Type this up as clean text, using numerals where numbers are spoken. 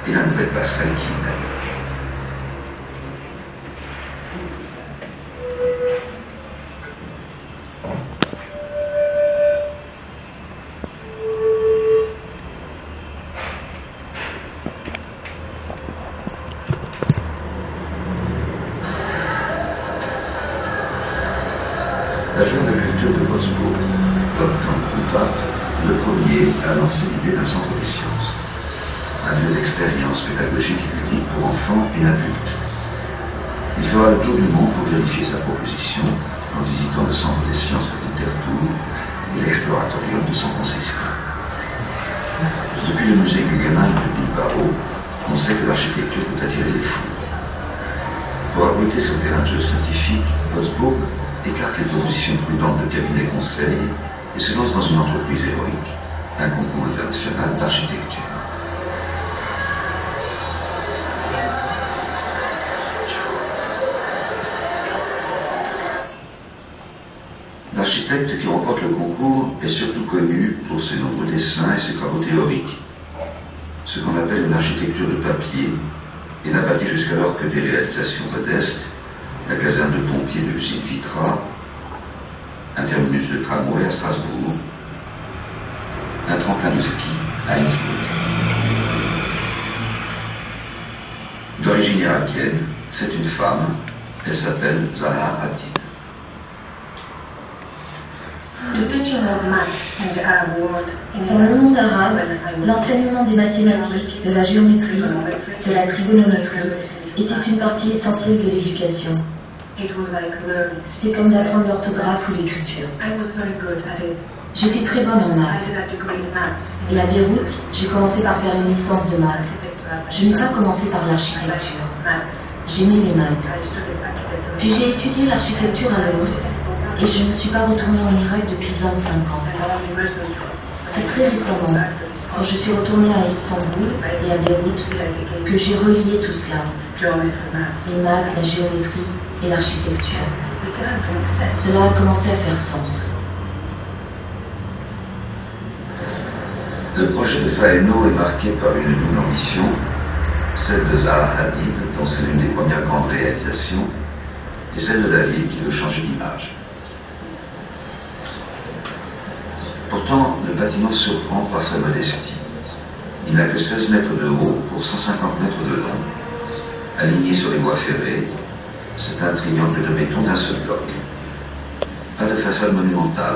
et la nouvelle passerelle qui y mène. L'adjoint de culture de Wolfsburg, Wolfgang Kupart, le premier à lancer l'idée d'un centre des sciences, un lieu d'expérience pédagogique et ludique pour enfants et adultes. Il fera le tour du monde pour vérifier sa proposition en visitant le centre des sciences de Winterthur et l'exploratorium de San Francisco. Depuis le musée Guggenheim de Bilbao, on sait que l'architecture peut attirer les fous. Pour abriter ce terrain de jeu scientifique, Wolfsburg écarte les propositions prudentes de cabinet conseil et se lance dans une entreprise héroïque, un concours international d'architecture. L'architecte qui remporte le concours est surtout connu pour ses nombreux dessins et ses travaux théoriques, ce qu'on appelle une architecture de papier, et n'a bâti jusqu'alors que des réalisations modestes, la caserne de pompiers de l'usine Vitra, un terminus de tramway à Strasbourg, un tremplin de ski à Innsbruck. D'origine irakienne, c'est une femme, elle s'appelle Zaha Hadid. Dans le monde arabe, l'enseignement des mathématiques, de la géométrie, de la trigonométrie était une partie essentielle de l'éducation. C'était comme d'apprendre l'orthographe ou l'écriture. J'étais très bonne en maths. Et à Beyrouth, j'ai commencé par faire une licence de maths. Je n'ai pas commencé par l'architecture. J'aimais les maths. Puis j'ai étudié l'architecture à Londres et je ne suis pas retournée en Irak depuis 25 ans. C'est très récemment, quand je suis retournée à Istanbul et à Beyrouth, que j'ai relié tout cela. Les maths, la géométrie et l'architecture. Cela a commencé à faire sens. Le projet de Faeno est marqué par une double ambition, celle de Zaha Hadid, dont c'est l'une des premières grandes réalisations, et celle de la ville qui veut changer d'image. Pourtant, le bâtiment surprend par sa modestie. Il n'a que 16 mètres de haut pour 150 mètres de long. Aligné sur les voies ferrées, c'est un triangle de béton d'un seul bloc. Pas de façade monumentale.